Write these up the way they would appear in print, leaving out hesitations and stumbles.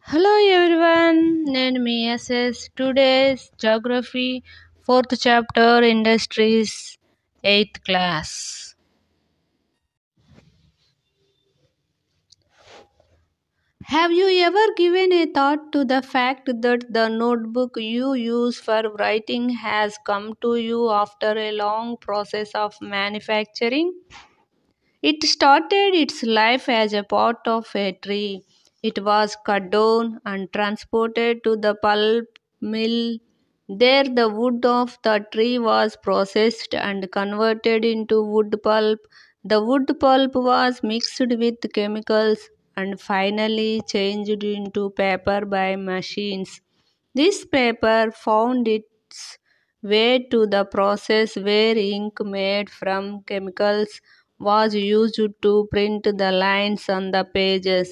Hello everyone, నేను మీ S S today's geography 4th chapter industries 8th class. Have you ever given a thought to the fact that the notebook you use for writing has come to you after a long process of manufacturing? It started its life as a part of a tree. It was cut down and transported to the pulp mill. There, the wood of the tree was processed and converted into wood pulp. The wood pulp was mixed with chemicals and finally changed into paper by machines. This paper found its way to the process where ink made from chemicals was used to print the lines on the pages.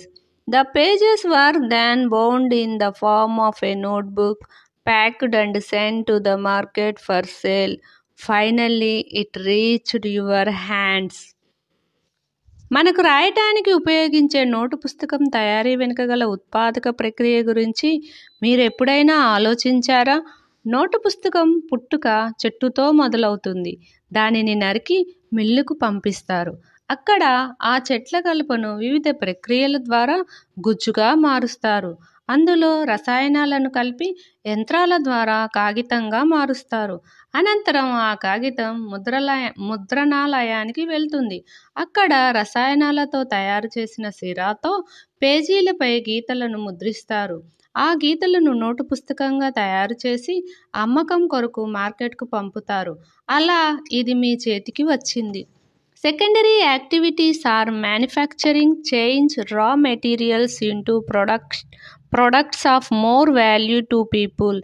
The pages were then bound in the form of a notebook, packed and sent to the market for sale. Finally, it reached your hands. మనకు రాయటానికి ఉపయోగించే note పుస్తకం తయారీ వెనుక గల ఉత్పాదక ప్రక్రియ గురించి మీరు ఎప్పుడైనా ఆలోచించారా? నోటు పుస్తకం పుట్టుక చెట్టుతో మొదలవుతుంది. దానిని నరికి మిల్లుకు పంపిస్తారు. అక్కడ ఆ చెట్ల కలపను వివిధ ప్రక్రియల ద్వారా గుజ్జుగా మారుస్తారు. అందులో రసాయనాలను కలిపి యంత్రాల ద్వారా కాగితంగా మారుస్తారు. అనంతరం ఆ కాగితం ముద్రణాలయానికి వెళ్తుంది. అక్కడ రసాయనాలతో తయారు చేసిన సిరాతో పేజీలపై గీతలను ముద్రిస్తారు. ఆ గీతలను నోటు పుస్తకంగా తయారు చేసి అమ్మకం కొరకు మార్కెట్కు పంపుతారు. అలా ఇది మీ చేతికి వచ్చింది. Secondary activities are manufacturing change raw materials into products of more value to people.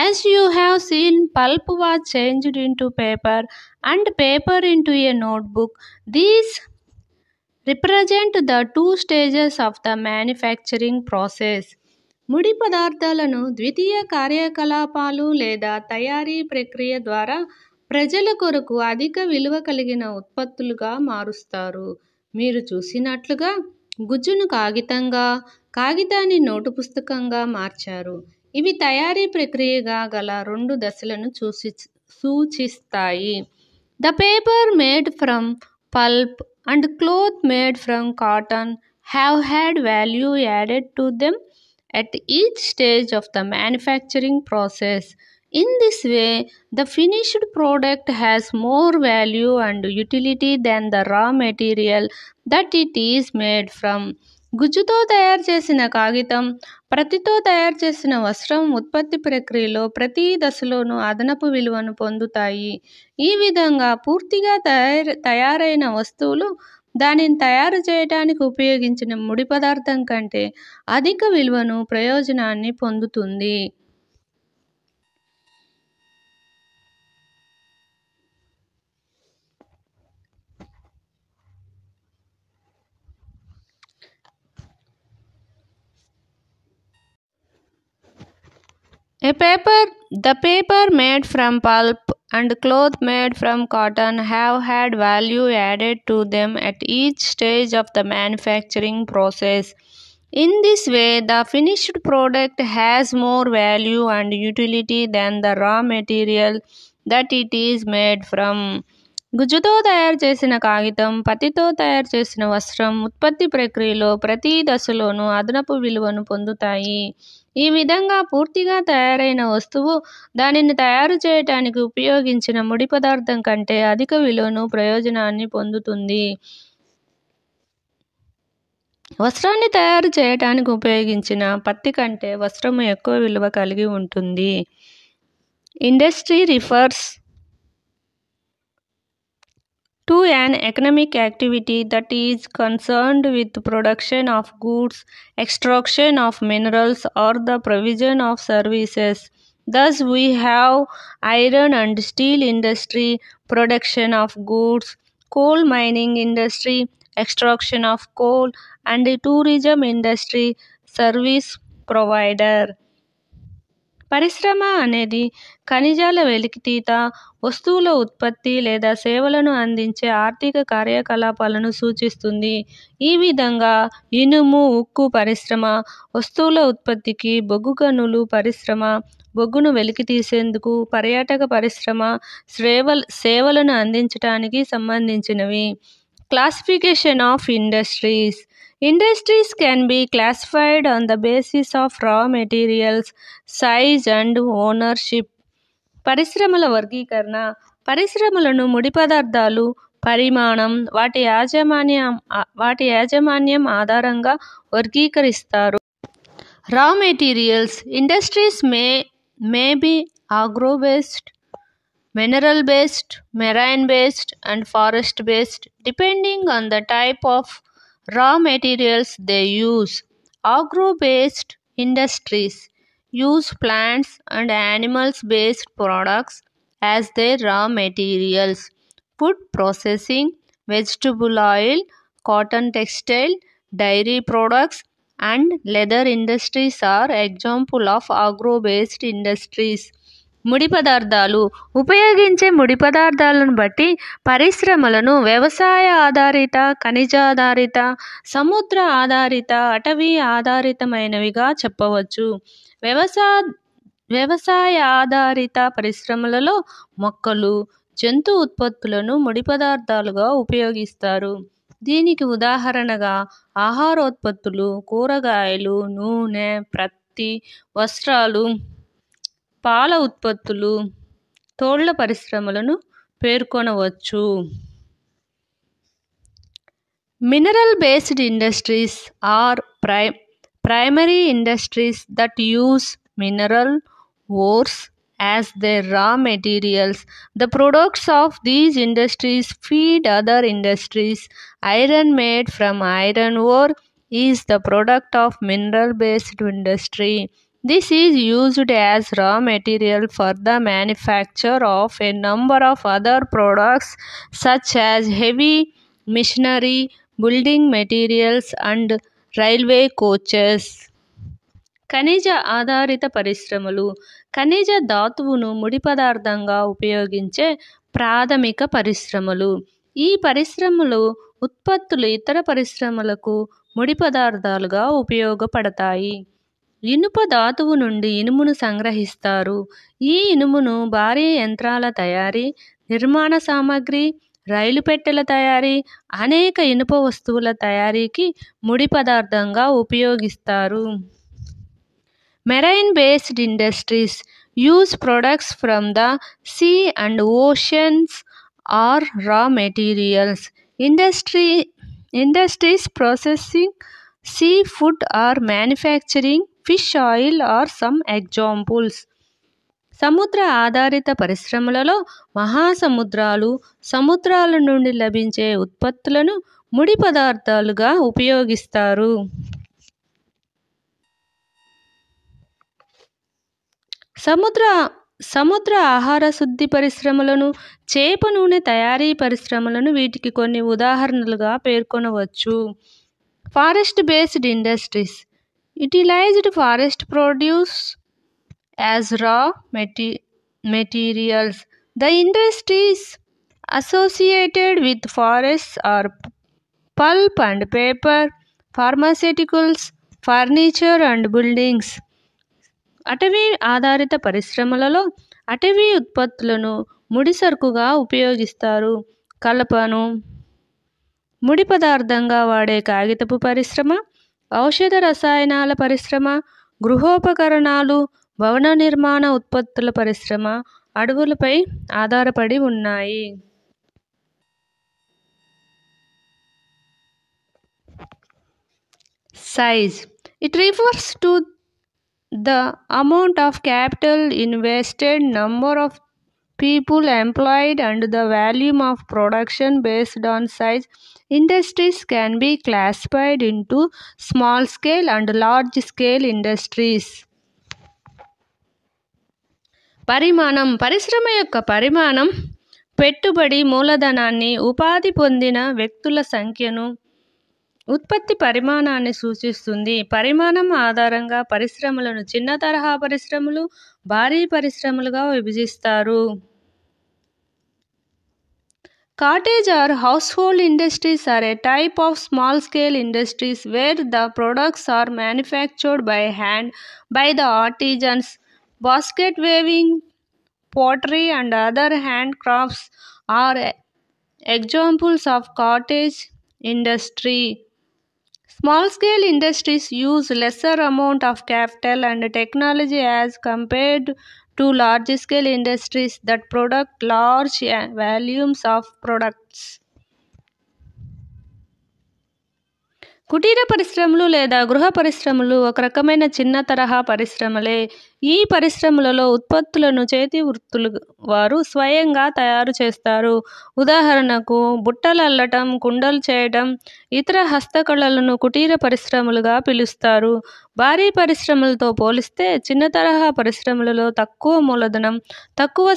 As you have seen, pulp was changed into paper and paper into a notebook. These represent the two stages of the manufacturing process. ముడి పదార్థాలను ద్వితీయ కార్యకలాపాలు లేదా తయారీ ప్రక్రియ ద్వారా ప్రజల కొరకు అధిక విలువ కలిగిన ఉత్పత్తులుగా మారుస్తారు. మీరు చూసినట్లుగా గుజ్జును కాగితంగా, కాగితాన్ని నోటు పుస్తకంగా మార్చారు. ఇవి తయారీ ప్రక్రియగా గల రెండు దశలను సూచిస్తాయి. The paper made from pulp and cloth made from cotton have had value added to them at each stage of the manufacturing process. In this way, the finished product has more value and utility than the raw material that it is made from. గుజ్జుతో తయారు చేసిన కాగితం, ప్రతితో తయారు చేసిన వస్త్రం ఉత్పత్తి ప్రక్రియలో ప్రతి దశలోనూ అదనపు విలువను పొందుతాయి. ఈ విధంగా పూర్తిగా తయారైన వస్తువులు దానిని తయారు చేయడానికి ఉపయోగించిన ముడి పదార్థం కంటే అధిక విలువను, ప్రయోజనాన్ని పొందుతుంది. The paper made from pulp and cloth made from cotton have had value added to them at each stage of the manufacturing process. In this way, the finished product has more value and utility than the raw material that it is made from. గుజ్జుతో తయారు చేసిన కాగితం, పత్తితో తయారు చేసిన వస్త్రం ఉత్పత్తి ప్రక్రియలో ప్రతి దశలోనూ అదనపు విలువను పొందుతాయి. ఈ విధంగా పూర్తిగా తయారైన వస్తువు దానిని తయారు చేయటానికి ఉపయోగించిన ముడి పదార్థం కంటే అధిక విలువను, ప్రయోజనాన్ని పొందుతుంది. వస్త్రాన్ని తయారు చేయటానికి ఉపయోగించిన పత్తి కంటే వస్త్రము ఎక్కువ విలువ కలిగి ఉంటుంది. Industry refers to an economic activity that is concerned with production of goods, extraction of minerals, or the provision of services. Thus, we have iron and steel industry, production of goods, coal mining industry, extraction of coal, and tourism industry, service provider. పరిశ్రమ అనేది ఖనిజాల వెలికితీత, వస్తువుల ఉత్పత్తి లేదా సేవలను అందించే ఆర్థిక కార్యకలాపాలను సూచిస్తుంది. ఈ విధంగా ఇనుము, ఉక్కు పరిశ్రమ, వస్తువుల ఉత్పత్తికి బొగ్గు గనులు పరిశ్రమ, బొగ్గును వెలికితీసేందుకు, పర్యాటక పరిశ్రమ, సేవలను అందించడానికి సంబంధించినవి. Classification of industries. Industries can be classified on the basis of raw materials, size and ownership. పరిశ్రమల వర్గీకరణ. పరిశ్రమలను ముడి పదార్థాలు, పరిమాణం, వాటి యాజమాన్యం ఆధారంగా వర్గీకరిస్తారు. Raw materials. Industries may be agro-based, mineral-based, marine-based, and forest-based, depending on the type of raw materials they use. Agro-based industries use plants and animals-based products as their raw materials. Food processing, vegetable oil, cotton textile, dairy products, and leather industries are examples of agro-based industries. ముడి పదార్థాలు. ఉపయోగించే ముడి పదార్థాలను బట్టి పరిశ్రమలను వ్యవసాయ ఆధారిత, ఖనిజాధారిత, సముద్ర ఆధారిత, అటవీ ఆధారితమైనవిగా చెప్పవచ్చు. వ్యవసాయ ఆధారిత పరిశ్రమలలో మొక్కలు, జంతు ఉత్పత్తులను ముడి పదార్థాలుగా ఉపయోగిస్తారు. దీనికి ఉదాహరణగా ఆహారోత్పత్తులు, కూరగాయలు, నూనె, ప్రత్తి, వస్త్రాలు, పాల ఉత్పత్తులు, తోళ్ల పరిశ్రమలను పేర్కొనవచ్చు. Mineral-based industries are primary industries that use mineral ores as their raw materials. The products of these industries feed other industries. Iron made from iron ore is the product of mineral-based industry. This is used as raw material for the manufacture of a number of other products such as heavy machinery, building materials, and railway coaches. ఖనిజ ఆధారిత పరిశ్రమలు. ఖనిజ ధాతువును ముడి పదార్థంగా ఉపయోగించే ప్రాథమిక పరిశ్రమలు. ఈ పరిశ్రమలు ఉత్పత్తులు ఇతర పరిశ్రమలకు ముడి పదార్థాలుగా ఉపయోగపడతాయి. ఇనుప ధాతువు నుండి ఇనుమును సంగ్రహిస్తారు. ఈ ఇనుమును భారీ యంత్రాల తయారీ, నిర్మాణ సామగ్రి, రైలు పెట్టెల తయారీ, అనేక ఇనుప వస్తువుల తయారీకి ముడి పదార్థంగా ఉపయోగిస్తారు. Marine-based industries use products from the sea and oceans or raw materials. Industries processing seafood or manufacturing fish oil are some examples. సముద్ర ఆధారిత పరిశ్రమలలో మహాసముద్రాలు, సముద్రాల నుండి లభించే ఉత్పత్తులను ముడి పదార్థాలుగా ఉపయోగిస్తారు. సముద్ర ఆహార శుద్ధి పరిశ్రమలను, చేప నూనె తయారీ పరిశ్రమలను వీటికి కొన్ని ఉదాహరణలుగా పేర్కొనవచ్చు. Forest-based industries utilized forest produce as raw materials. The industries associated with forests are pulp and paper, pharmaceuticals, furniture and buildings. అటవీ ఆధారిత పరిశ్రమలలో అటవీ ఉత్పత్తులను ముడి సరుకుగా ఉపయోగిస్తారు. కలపను ముడి పదార్థంగా వాడే కాగితపు పరిశ్రమ, ఔషధ రసాయనాల పరిశ్రమ, గృహోపకరణాలు, భవన నిర్మాణ ఉత్పత్తుల పరిశ్రమ అడవులపై ఆధారపడి ఉన్నాయి. Size. It refers to the amount of capital invested, number of people employed, and the volume of production based on size. Industries can be classified into small scale and large scale industries. పరిమాణం. పరిశ్రమ యొక్క పరిమాణం పెట్టుబడి మూలధనాన్ని, ఉపాధి పొందిన వ్యక్తుల సంఖ్యను, ఉత్పత్తి పరిమాణాన్ని సూచిస్తుంది. పరిమాణం ఆధారంగా పరిశ్రమలను చిన్న తరహా పరిశ్రమలు, భారీ పరిశ్రమలుగా విభజిస్తారు. Cottage or household industries are a type of small-scale industries where the products are manufactured by hand by the artisans. Basket weaving, pottery, and other handcrafts are examples of cottage industry. Small-scale industries use lesser amount of capital and technology as compared to large-scale industries that produce large volumes of products. కుటీర పరిశ్రమలు లేదా గృహ పరిశ్రమలు ఒక రకమైన చిన్న తరహా పరిశ్రమలే. ఈ పరిశ్రమలలో ఉత్పత్తులను చేతి వృత్తులు వారు స్వయంగా తయారు చేస్తారు. ఉదాహరణకు బుట్టలు అల్లటం, కుండలు చేయడం, ఇతర హస్తకళలను కుటీర పరిశ్రమలుగా పిలుస్తారు. భారీ పరిశ్రమలతో పోలిస్తే చిన్న తరహా పరిశ్రమలలో తక్కువ మూలధనం, తక్కువ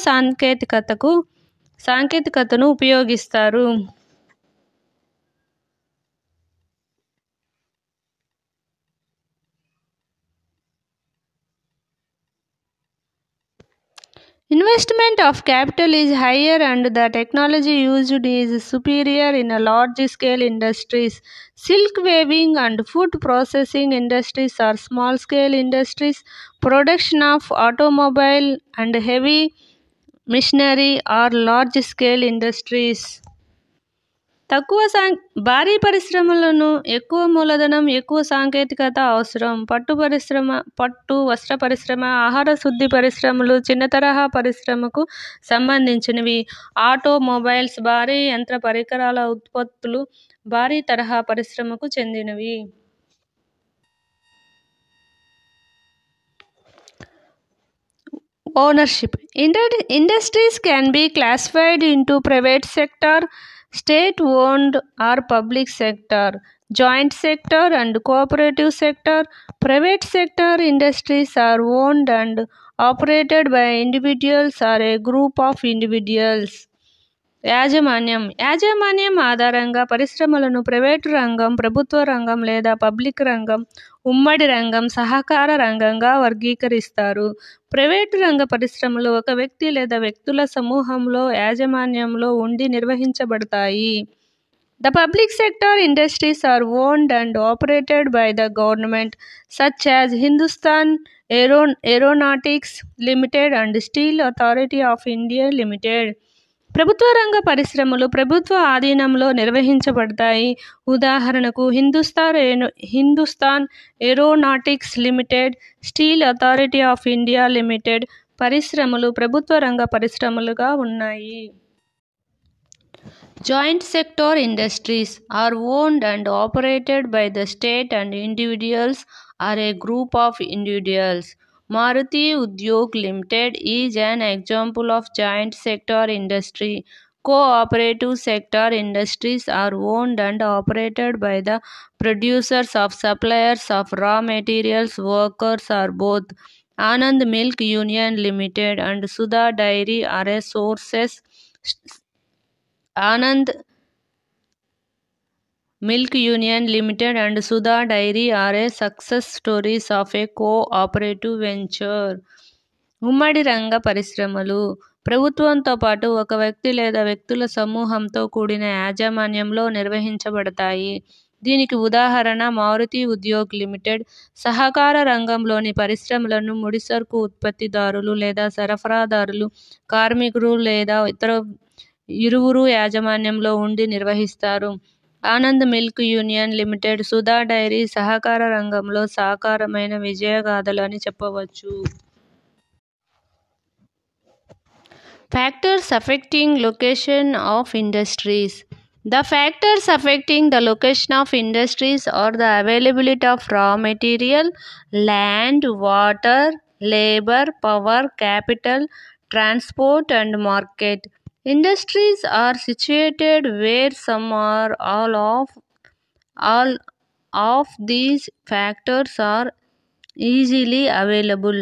సాంకేతికతను ఉపయోగిస్తారు. Investment of capital is higher and the technology used is superior in a large-scale industries. Silk weaving and food processing industries are small-scale industries. Production of automobile and heavy machinery are large-scale industries. భారీ పరిశ్రమలను ఎక్కువ మూలధనం, ఎక్కువ సాంకేతికత అవసరం. పట్టు వస్త్ర పరిశ్రమ, ఆహార శుద్ధి పరిశ్రమలు చిన్న తరహా పరిశ్రమకు సంబంధించినవి. ఆటోమొబైల్స్, భారీ యంత్ర పరికరాల ఉత్పత్తులు భారీ తరహా పరిశ్రమకు చెందినవి. Ownership. Industries can be classified into private sector, state-owned or public sector, joint sector and cooperative sector. Private sector industries are owned and operated by individuals or a group of individuals. యాజమాన్యం ఆధారంగా పరిశ్రమలను private రంగం, ప్రభుత్వ రంగం లేదా public రంగం, ఉమ్మడి రంగం, సహకార రంగంగా వర్గీకరిస్తారు. ప్రైవేటు రంగ పరిశ్రమలు ఒక వ్యక్తి లేదా వ్యక్తుల సమూహంలో యాజమాన్యంలో ఉండి నిర్వహించబడతాయి. The public sector industries are owned and operated by the government, such as Hindustan Aeronautics Limited and Steel Authority of India Limited. ప్రభుత్వ రంగ పరిశ్రమలు ప్రభుత్వ ఆధీనంలో నిర్వహించబడతాయి. ఉదాహరణకు Hindustan aeronautics limited, steel authority of India limited పరిశ్రమలు ప్రభుత్వ రంగ పరిశ్రమలుగా ఉన్నాయి. Joint sector industries are owned and operated by the state and individuals or a group of individuals. Maruti Udyog Limited is an example of joint sector industry. Cooperative sector industries are owned and operated by the producers or suppliers of raw materials. Workers are both. Anand Milk Union Limited and Sudha Dairy are a sources. Anand Milk Union Limited and Sudha Dairy are a success stories of a cooperative venture. ఉమ్మడి రంగ పరిశ్రమలు ప్రభుత్వంతో పాటు ఒక వ్యక్తి లేదా వ్యక్తుల సమూహంతో కూడిన యాజమాన్యంలో నిర్వహించబడతాయి. దీనికి ఉదాహరణ మారుతి ఉద్యోగ్ లిమిటెడ్. సహకార రంగంలోని పరిశ్రమలను ముడిసరుకు ఉత్పత్తిదారులు లేదా సరఫరాదారులు, కార్మికులు లేదా ఇతర ఇరువురు యాజమాన్యంలో ఉండి నిర్వహిస్తారు. Anand milk union limited, Sudha dairy సహకార రంగంలో సాకారమైన విజయగాథలు అని చెప్పవచ్చు. Factors affecting location of industries. The factors affecting the location of industries are the availability of raw material, land, water, labor, power, capital, transport and market. Industries are situated where some or all of these factors are easily available.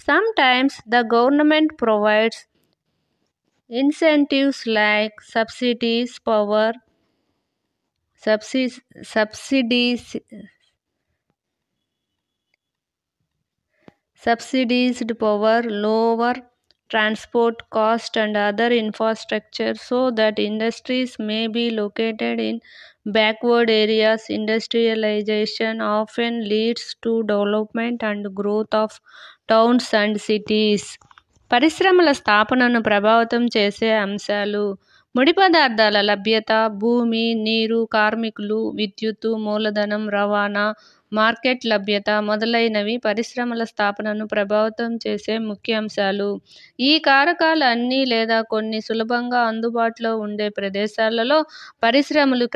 Sometimes the government provides incentives like subsidies, power subsidies, subsidies subsidized power, lower transport cost and other infrastructure so that industries may be located in backward areas. Industrialization often leads to development and growth of towns and cities. పరిశ్రమల స్థాపనను ప్రభావితం చేసే అంశాలు: ముడి పదార్థాల లభ్యత, భూమి, నీరు, కార్మికులు, విద్యుత్తు, మూలధనం, రవాణా, మార్కెట్ లభ్యత మొదలైనవి పరిశ్రమల స్థాపనను ప్రభావితం చేసే ముఖ్య అంశాలు. ఈ కారకాలు అన్ని లేదా కొన్ని సులభంగా అందుబాటులో ఉండే ప్రదేశాలలో పరిశ్రమలు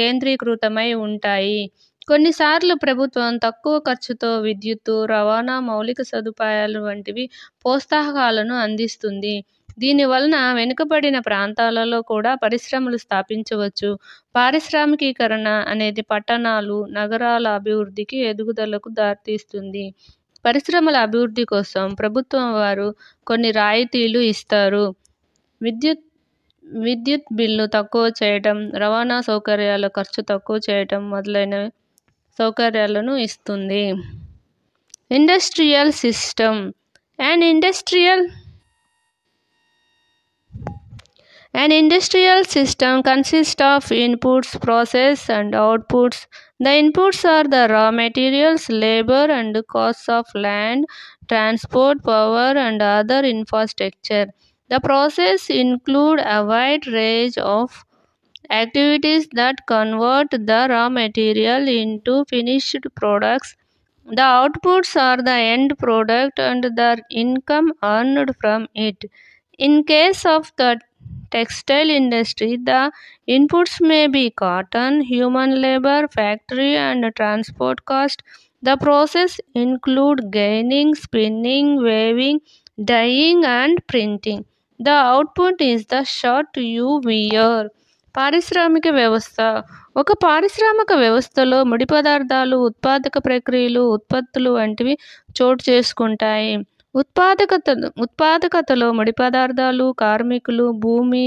కేంద్రీకృతమై ఉంటాయి. కొన్నిసార్లు ప్రభుత్వం తక్కువ ఖర్చుతో విద్యుత్తు, రవాణా, మౌలిక సదుపాయాలు వంటివి ప్రోత్సాహకాలను అందిస్తుంది. దీనివలన వెనుకబడిన ప్రాంతాలలో కూడా పరిశ్రమలు స్థాపించవచ్చు. పారిశ్రామికీకరణ అనేది పట్టణాలు, నగరాల అభివృద్ధికి, ఎదుగుదలకు దారితీస్తుంది. పరిశ్రమల అభివృద్ధి కోసం ప్రభుత్వం వారు కొన్ని రాయితీలు ఇస్తారు. విద్యుత్ బిల్లు తక్కువ చేయటం, రవాణా సౌకర్యాల ఖర్చు తక్కువ చేయటం మొదలైన సౌకర్యాలను ఇస్తుంది. Industrial system. An industrial system consists of inputs, process, and outputs. The inputs are the raw materials, labor, and costs of land, transport, power, and other infrastructure. The process include a wide range of activities that convert the raw material into finished products. The outputs are the end product and the income earned from it. In case of the textile industry, the inputs may be cotton, human labor, factory and transport cost. The process include gaining, spinning, weaving, dyeing and printing. The output is the shirt you wear. పారిశ్రామిక వ్యవస్థ. ఒక పారిశ్రామిక వ్యవస్థలో ముడి పదార్థాలు, ఉత్పాదక ప్రక్రియలు, ఉత్పత్తులు వంటివి చోటు చేసుకుంటాయి. ఉత్పాదకతలో ముడి పదార్థాలు, కార్మికులు, భూమి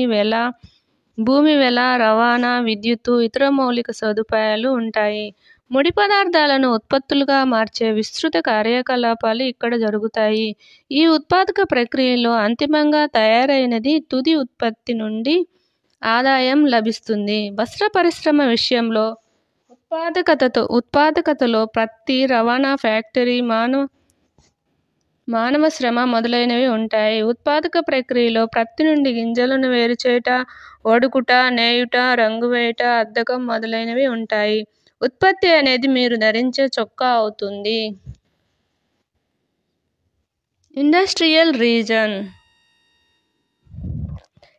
వెల, రవాణా, విద్యుత్తు, ఇతర మౌలిక సదుపాయాలు ఉంటాయి. ముడి పదార్థాలను ఉత్పత్తులుగా మార్చే విస్తృత కార్యకలాపాలు ఇక్కడ జరుగుతాయి. ఈ ఉత్పాదక ప్రక్రియలో అంతిమంగా తయారైనది తుది ఉత్పత్తి నుండి ఆదాయం లభిస్తుంది. వస్త్ర పరిశ్రమ విషయంలో ఉత్పాదకతలో ప్రతి రవాణా, ఫ్యాక్టరీ, మానవ శ్రమ మొదలైనవి ఉంటాయి. ఉత్పాదక ప్రక్రియలో ప్రత్తి నుండి గింజలను వేరుచేయుట, వడుకుట, నేయుట, రంగు వేయుట, అద్దకం మొదలైనవి ఉంటాయి. ఉత్పత్తి అనేది మీరు ధరించే చొక్కా అవుతుంది. Industrial reason.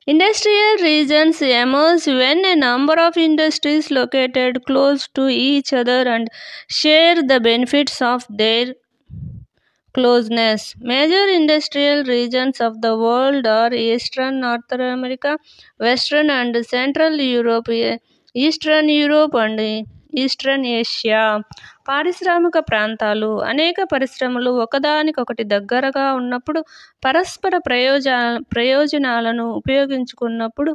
Industrial regions emerge when a number of industries located close to each other and share the benefits of their closeness. Major industrial regions of the world are Eastern North America, Western and Central Europe, Eastern Europe and eastern Asia. పారిశ్రామిక ప్రాంతాలు. అనేక పరిశ్రమలు ఒకదానికొకటి దగ్గరగా ఉన్నప్పుడు, పరస్పర ప్రయోజనాలను ఉపయోగించుకున్నప్పుడు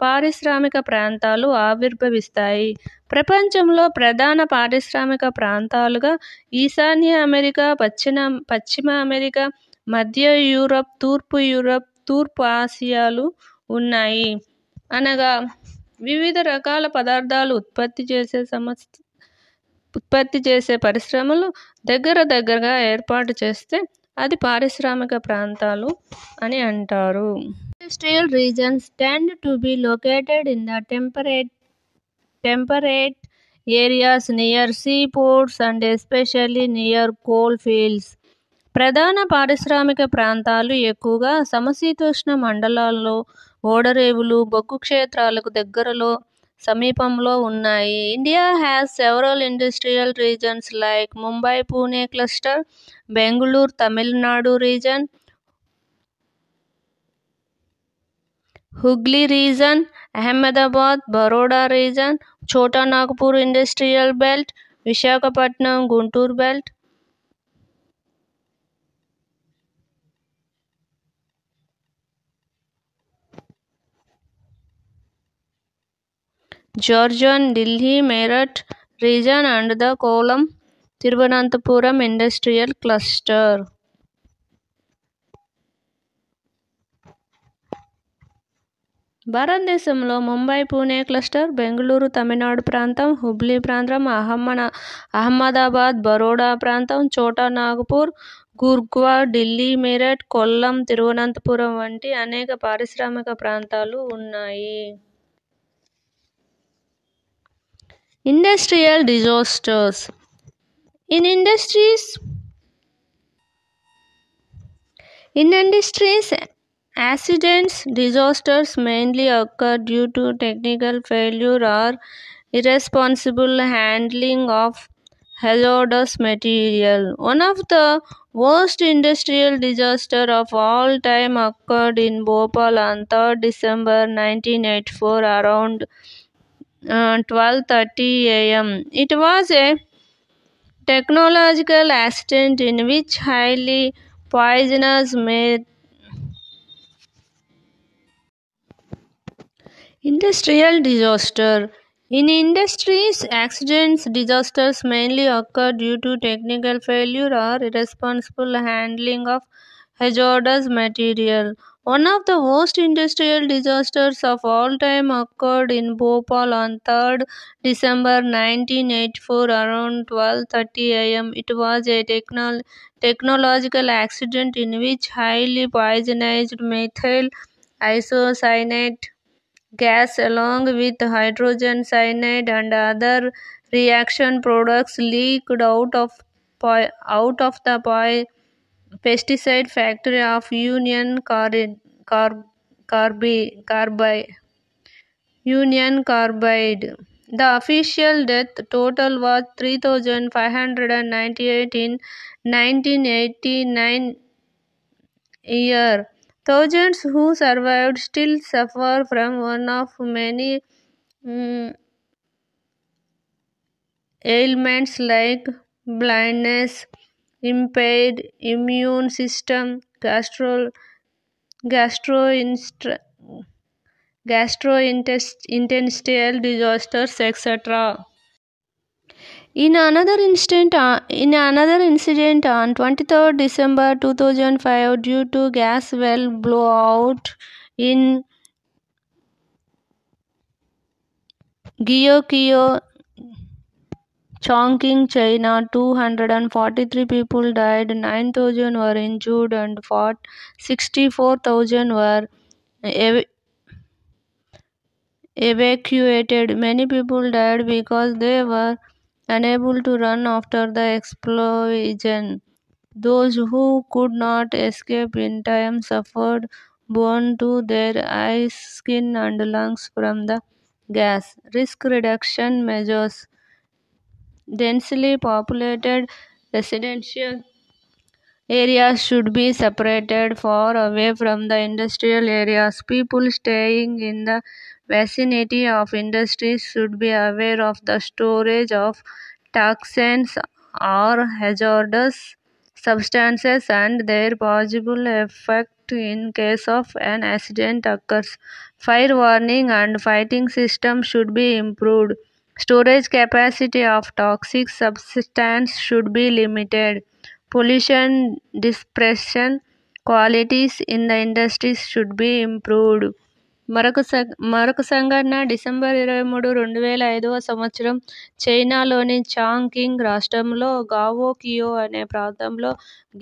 పారిశ్రామిక ప్రాంతాలు ఆవిర్భవిస్తాయి. ప్రపంచంలో ప్రధాన పారిశ్రామిక ప్రాంతాలుగా ఈశాన్య అమెరికా, పశ్చిమ అమెరికా, మధ్య యూరప్, తూర్పు ఆసియాలు ఉన్నాయి. అనగా వివిధ రకాల పదార్థాలు ఉత్పత్తి చేసే పరిశ్రమలు దగ్గరగా ఏర్పాటు చేస్తే అది పారిశ్రామిక ప్రాంతాలు అని అంటారు. Industrial regions tend to be located in the temperate areas near seaports and especially near coal fields. ప్రధాన పారిశ్రామిక ప్రాంతాలు ఎక్కువగా సమశీతోష్ణ మండలాల్లో, ఓడరేవులు, బొగ్గు క్షేత్రాలకు సమీపంలో ఉన్నాయి. India has several industrial regions like Mumbai-Pune cluster, Bangalore, Tamil Nadu region, Hooghly region, Ahmedabad, Baroda region, Chota Nagpur industrial belt, Visakhapatnam, Guntur belt. Jharkhand, Delhi, Meerut region and the Kollam Thiruvananthapuram industrial cluster. భారతదేశంలో Mumbai Pune cluster, Bengaluru Tamil Nadu ప్రాంతం, హుబ్లీ ప్రాంతం, అహ్మదాబాద్ బరోడా ప్రాంతం, ఛోటా నాగపూర్, గుర్గావ్, ఢిల్లీ, మీరట్, కొల్లం, తిరువనంతపురం వంటి అనేక పారిశ్రామిక ప్రాంతాలు ఉన్నాయి. Industrial disasters. In industries, accidents, disasters mainly occur due to technical failure or irresponsible handling of hazardous material. One of the worst industrial disasters of all time occurred in Bhopal on 3rd December 1984 around 12:30 am. It was a technological accident in which highly poisonous industrial disaster. In industries, accidents, disasters mainly occur due to technical failure or irresponsible handling of hazardous material. One of the worst industrial disasters of all time occurred in Bhopal on 3rd December 1984 around 12:30 am. It was a technological accident in which highly poisonous methyl isocyanate gas along with hydrogen cyanide and other reaction products leaked out of the pesticide factory of Union Carbide. The official death total was 3,598 in 1989 year. Thousands who survived still suffer from one of many ailments like blindness, impaired immune system, gastrointestinal disasters, etc. In another incident on 23rd December 2005, due to gas well blowout in Gyeonggi, Chongqing, China, 243 people died, 9,000 were injured and 64,000 were evacuated. Many people died because they were unable to run after the explosion. Those who could not escape in time suffered burn to their eyes, skin and lungs from the gas. Risk reduction measures. Densely populated residential areas should be separated far away from the industrial areas. People staying in the vicinity of industries should be aware of the storage of toxins or hazardous substances and their possible effect in case of an accident occurs. Fire warning and fighting system should be improved. Storage capacity of toxic substance should be limited. Pollution dispersion qualities in the industries should be improved. మరొక సంఘటన December 23, 2005 చైనాలోని Chongqing రాష్ట్రంలో గావోకియో అనే ప్రాంతంలో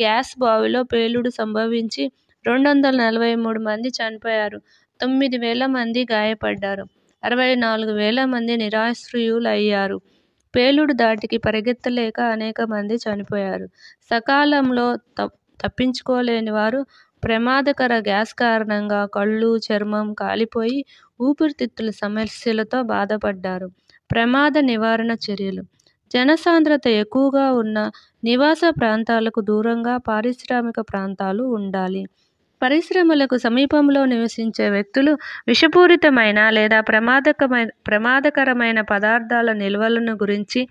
gas బావిలో పేలుడు సంభవించి 243 మంది చనిపోయారు, 9,000 మంది గాయపడ్డారు, 64,000 మంది నిరాశ్రయులయ్యారు. పేలుడు ధాటికి పరిగెత్తలేక అనేక మంది చనిపోయారు. సకాలంలో తప్పించుకోలేని వారు ప్రమాదకర గ్యాస్ కారణంగా కళ్ళు, చర్మం కాలిపోయి ఊపిరితిత్తుల సమస్యలతో బాధపడ్డారు. ప్రమాద నివారణ చర్యలు. జనసాంద్రత ఎక్కువగా ఉన్న నివాస ప్రాంతాలకు దూరంగా పారిశ్రామిక ప్రాంతాలు ఉండాలి. పరిశ్రమలకు సమీపంలో నివసించే వ్యక్తులు విషపూరితమైన లేదా ప్రమాదకరమైన పదార్థాల నిల్వలను గురించి,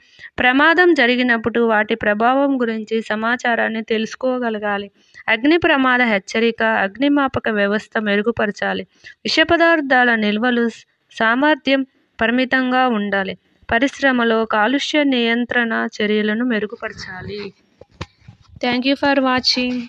ప్రమాదం జరిగినప్పుడు వాటి ప్రభావం గురించి సమాచారాన్ని తెలుసుకోగలగాలి. అగ్ని ప్రమాద హెచ్చరిక, అగ్నిమాపక వ్యవస్థ మెరుగుపరచాలి. విష పదార్థాల నిల్వలు సామర్థ్యం పరిమితంగా ఉండాలి. పరిశ్రమలో కాలుష్య నియంత్రణ చర్యలను మెరుగుపరచాలి. Thank you for watching.